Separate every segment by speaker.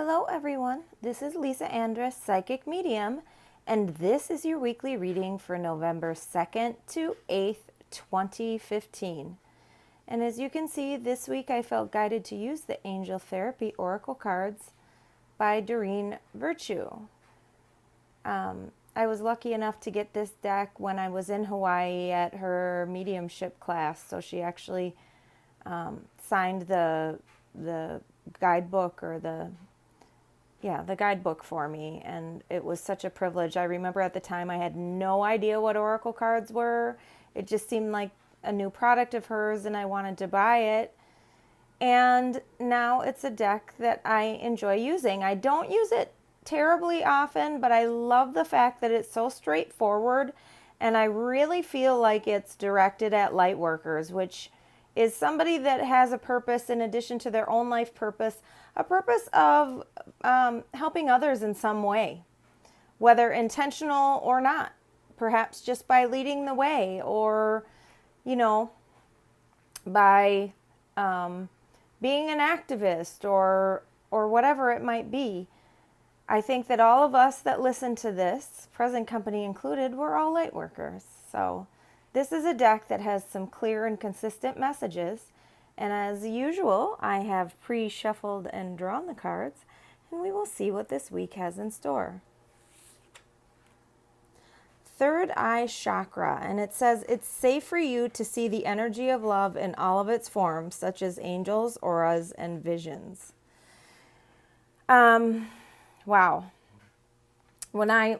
Speaker 1: Hello everyone, this is Lisa Andrus, Psychic Medium, and this is your weekly reading for November 2nd to 8th, 2015. And as you can see, this week I felt guided to use the Angel Therapy Oracle cards by Doreen Virtue. I was lucky enough to get this deck when I was in Hawaii at her mediumship class, so she actually signed the guidebook or the guidebook for me, and it was such a privilege. I remember at the time I had no idea what oracle cards were. It just seemed like a new product of hers and I wanted to buy it. And now it's a deck that I enjoy using. I don't use it terribly often, but I love the fact that it's so straightforward, and I really feel like it's directed at light workers, which is somebody that has a purpose in addition to their own life purpose, a purpose of helping others in some way, whether intentional or not, perhaps just by leading the way or, by being an activist or whatever it might be. I think that all of us that listen to this, present company included, we're all light workers. So this is a deck that has some clear and consistent messages. And as usual, I have pre-shuffled and drawn the cards, and we will see what this week has in store. Third eye chakra, and it says it's safe for you to see the energy of love in all of its forms, such as angels, auras, and visions. Wow. When I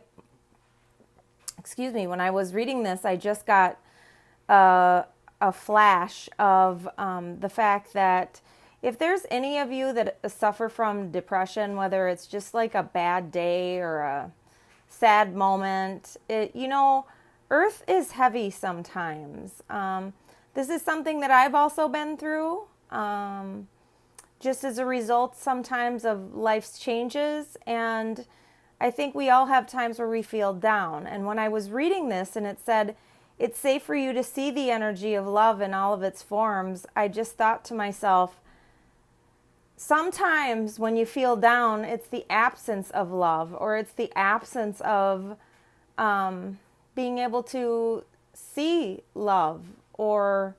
Speaker 1: was reading this, I just got a flash of the fact that if there's any of you that suffer from depression, whether it's just like a bad day or a sad moment, Earth is heavy sometimes. This is something that I've also been through, just as a result sometimes of life's changes, and I think we all have times where we feel down. And when I was reading this and it said, it's safe for you to see the energy of love in all of its forms, I just thought to myself, sometimes when you feel down, it's the absence of love, or it's the absence of being able to see love, or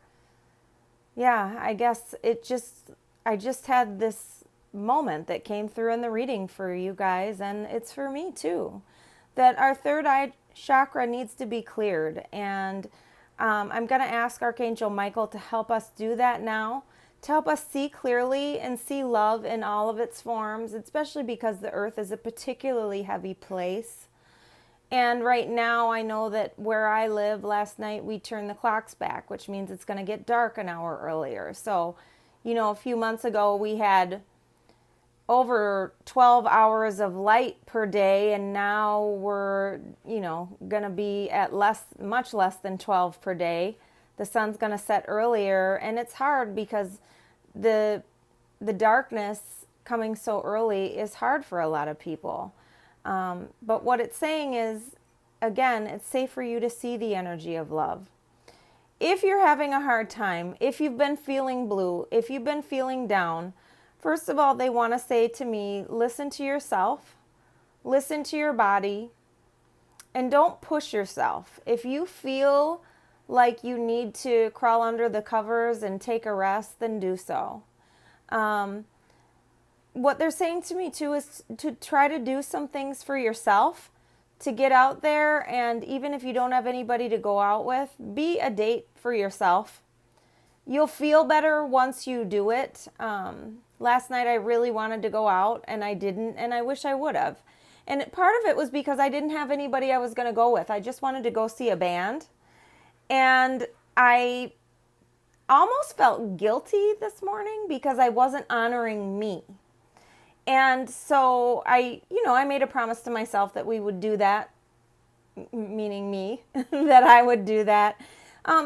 Speaker 1: I guess I just had this moment that came through in the reading for you guys, and it's for me too, that our third eye chakra needs to be cleared. And I'm going to ask Archangel Michael to help us do that now, to help us see clearly and see love in all of its forms, especially because the earth is a particularly heavy place. And right now I know that where I live, last night we turned the clocks back, which means it's going to get dark an hour earlier. So, a few months ago we had over 12 hours of light per day, and now we're, going to be at much less than 12 per day. The sun's going to set earlier, and it's hard because the darkness coming so early is hard for a lot of people. But what it's saying is, again, it's safe for you to see the energy of love. If you're having a hard time, if you've been feeling blue, if you've been feeling down, first of all, they want to say to me, listen to yourself, listen to your body, and don't push yourself. If you feel like you need to crawl under the covers and take a rest, then do so. What they're saying to me too is to try to do some things for yourself, to get out there, and even if you don't have anybody to go out with, be a date for yourself. You'll feel better once you do it. Last night I really wanted to go out and I didn't, and I wish I would have. And part of it was because I didn't have anybody I was going to go with. I just wanted to go see a band. And I almost felt guilty this morning because I wasn't honoring me. And so I made a promise to myself that we would do that, meaning me, that I would do that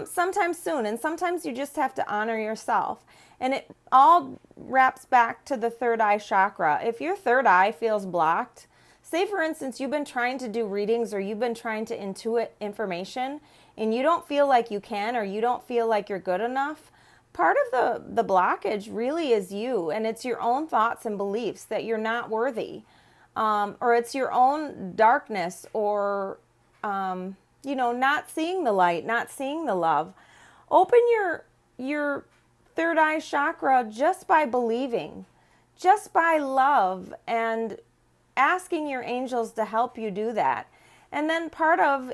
Speaker 1: sometime soon. And sometimes you just have to honor yourself. And it all wraps back to the third eye chakra. If your third eye feels blocked, say for instance, you've been trying to do readings or you've been trying to intuit information and you don't feel like you can, or you don't feel like you're good enough, part of the blockage really is you, and it's your own thoughts and beliefs that you're not worthy, or it's your own darkness, or not seeing the light, not seeing the love. Open your third eye chakra just by believing, just by love, and asking your angels to help you do that. And then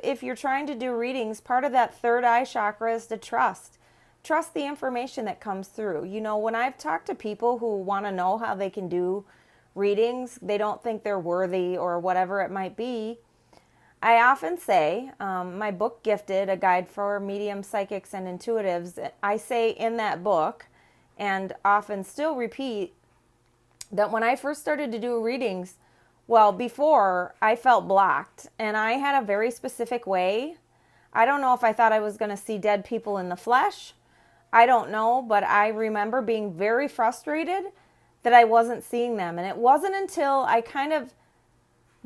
Speaker 1: if you're trying to do readings, part of that third eye chakra is to trust. Trust the information that comes through. When I've talked to people who want to know how they can do readings, they don't think they're worthy or whatever it might be, I often say, my book, Gifted, A Guide for Mediums, Psychics, and Intuitives, I say in that book, and often still repeat, that when I first started to do readings, before, I felt blocked, and I had a very specific way. I don't know if I thought I was going to see dead people in the flesh. I don't know, but I remember being very frustrated that I wasn't seeing them. And it wasn't until I kind of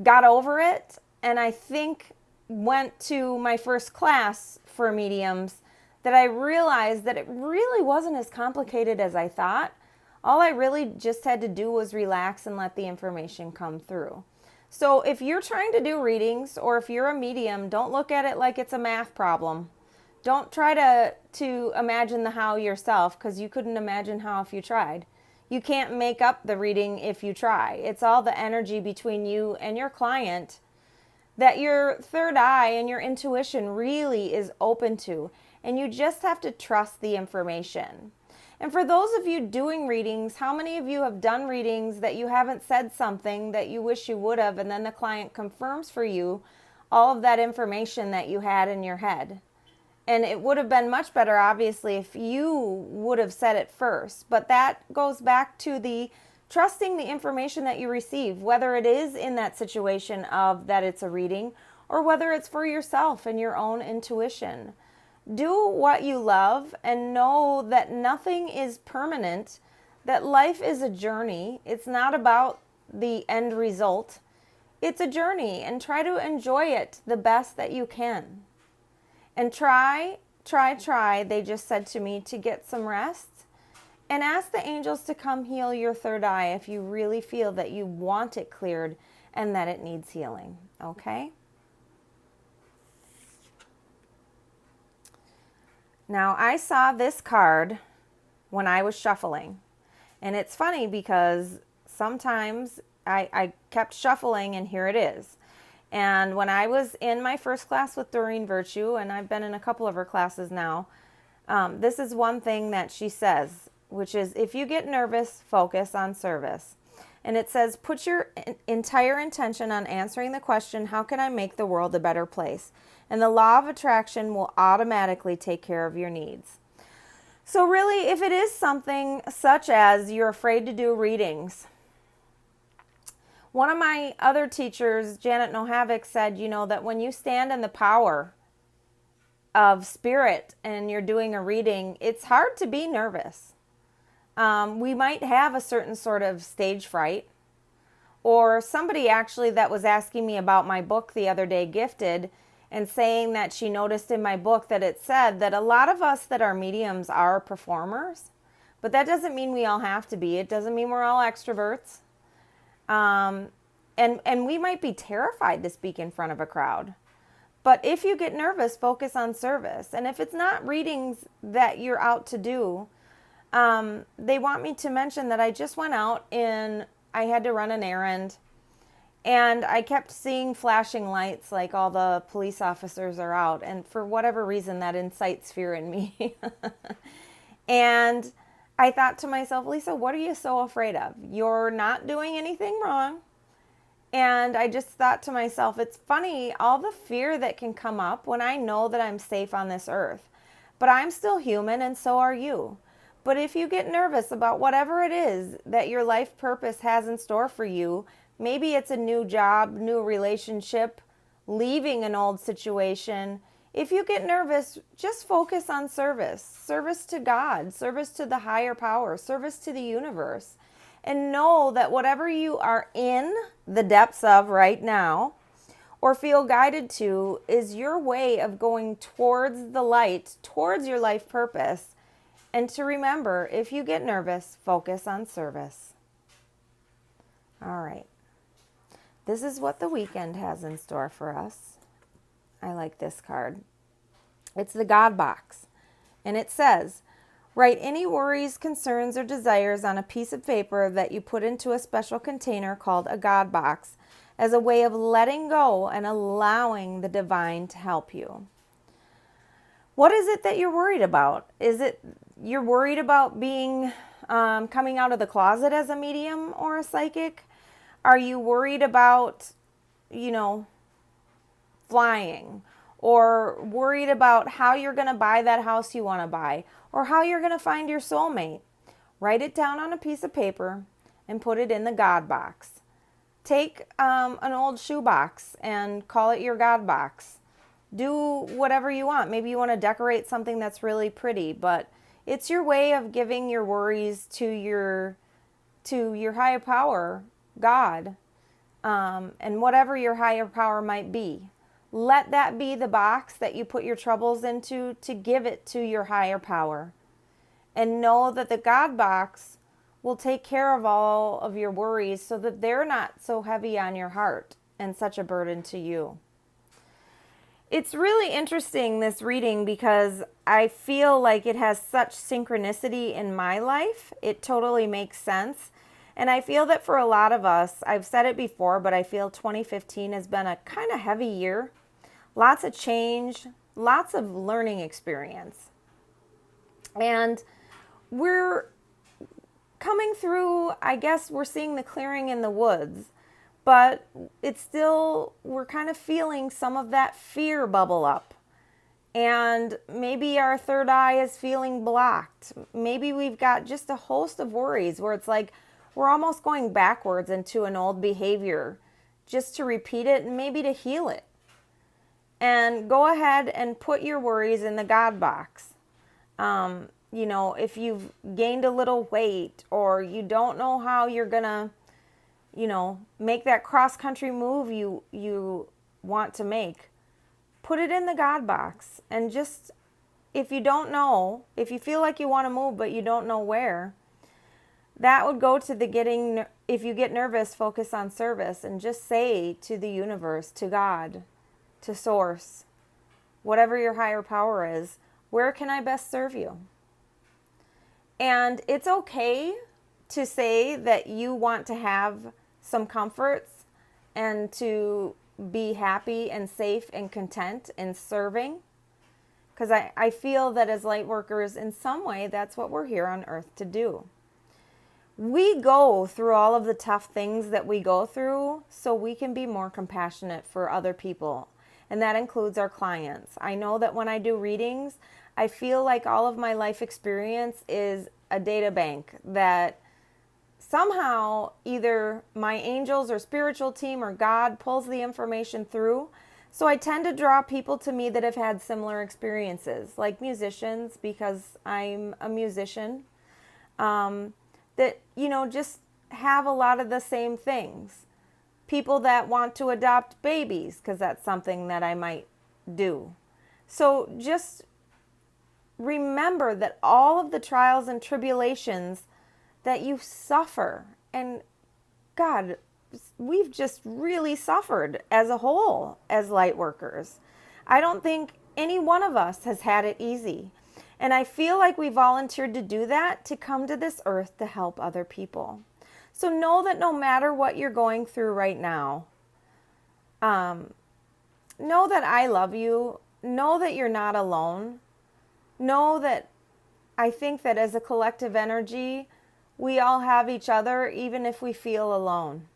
Speaker 1: got over it, and I think went to my first class for mediums, that I realized that it really wasn't as complicated as I thought. All I really just had to do was relax and let the information come through. So if you're trying to do readings, or if you're a medium, don't look at it like it's a math problem. Don't try to imagine the how yourself, because you couldn't imagine how if you tried. You can't make up the reading if you try. It's all the energy between you and your client that your third eye and your intuition really is open to. And you just have to trust the information. And for those of you doing readings, how many of you have done readings that you haven't said something that you wish you would have, and then the client confirms for you all of that information that you had in your head? And it would have been much better, obviously, if you would have said it first. But that goes back to the trusting the information that you receive, whether it is in that situation of that it's a reading, or whether it's for yourself and your own intuition. Do what you love, and know that nothing is permanent, that life is a journey. It's not about the end result. It's a journey, and try to enjoy it the best that you can. And try, they just said to me, to get some rest, and ask the angels to come heal your third eye if you really feel that you want it cleared and that it needs healing. Okay? Now, I saw this card when I was shuffling. And it's funny because sometimes I kept shuffling, and here it is. And when I was in my first class with Doreen Virtue, and I've been in a couple of her classes now, this is one thing that she says, which is, if you get nervous, focus on service. And it says, put your entire intention on answering the question, how can I make the world a better place? And the law of attraction will automatically take care of your needs. So really, if it is something such as you're afraid to do readings, one of my other teachers, Janet Nohavik, said, that when you stand in the power of spirit and you're doing a reading, it's hard to be nervous. We might have a certain sort of stage fright. Or somebody actually that was asking me about my book the other day, Gifted, and saying that she noticed in my book that it said that a lot of us that are mediums are performers, but that doesn't mean we all have to be. It doesn't mean we're all extroverts. And we might be terrified to speak in front of a crowd. But if you get nervous, focus on service. And if it's not readings that you're out to do, they want me to mention that I just went out and I had to run an errand. And I kept seeing flashing lights like all the police officers are out. And for whatever reason, that incites fear in me. And I thought to myself, Lisa, what are you so afraid of? You're not doing anything wrong. And I just thought to myself, it's funny, all the fear that can come up when I know that I'm safe on this earth. But I'm still human, and so are you. But if you get nervous about whatever it is that your life purpose has in store for you, maybe it's a new job, new relationship, leaving an old situation. If you get nervous, just focus on service. Service to God, service to the higher power, service to the universe. And know that whatever you are in the depths of right now, or feel guided to, is your way of going towards the light, towards your life purpose. And to remember, if you get nervous, focus on service. All right. This is what the weekend has in store for us. I like this card. It's the God box. And it says, write any worries, concerns, or desires on a piece of paper that you put into a special container called a God box as a way of letting go and allowing the divine to help you. What is it that you're worried about? Is it you're worried about being coming out of the closet as a medium or a psychic? Are you worried about, flying? Or worried about how you're going to buy that house you want to buy? Or how you're going to find your soulmate? Write it down on a piece of paper and put it in the God box. Take an old shoebox and call it your God box. Do whatever you want. Maybe you want to decorate something that's really pretty, but it's your way of giving your worries to your higher power, God, and whatever your higher power might be. Let that be the box that you put your troubles into, to give it to your higher power. And know that the God box will take care of all of your worries so that they're not so heavy on your heart and such a burden to you. It's really interesting, this reading, because I feel like it has such synchronicity in my life. It totally makes sense. And I feel that for a lot of us, I've said it before, but I feel 2015 has been a kind of heavy year. Lots of change, lots of learning experience. And we're coming through, I guess we're seeing the clearing in the woods. But it's still, we're kind of feeling some of that fear bubble up. And maybe our third eye is feeling blocked. Maybe we've got just a host of worries where it's like we're almost going backwards into an old behavior just to repeat it and maybe to heal it. And go ahead and put your worries in the God box. If you've gained a little weight or you don't know how you're going to make that cross-country move you want to make, put it in the God box. And just, if you don't know, if you feel like you want to move but you don't know where, that would go to if you get nervous, focus on service, and just say to the universe, to God, to source, whatever your higher power is, where can I best serve you? And it's okay to say that you want to have some comforts and to be happy and safe and content in serving. Because I feel that as light workers, in some way, that's what we're here on earth to do. We go through all of the tough things that we go through so we can be more compassionate for other people. And that includes our clients. I know that when I do readings, I feel like all of my life experience is a data bank that somehow either my angels or spiritual team or God pulls the information through. So I tend to draw people to me that have had similar experiences, like musicians, because I'm a musician, that, just have a lot of the same things. People that want to adopt babies, because that's something that I might do. So just remember that all of the trials and tribulations that you suffer, and God, we've just really suffered as a whole as light workers. I don't think any one of us has had it easy. And I feel like we volunteered to do that, to come to this earth to help other people. So know that no matter what you're going through right now, know that I love you. Know that you're not alone. Know that I think that as a collective energy, we all have each other, even if we feel alone.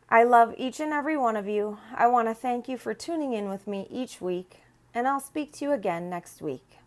Speaker 1: I love each and every one of you. I want to thank you for tuning in with me each week, and I'll speak to you again next week.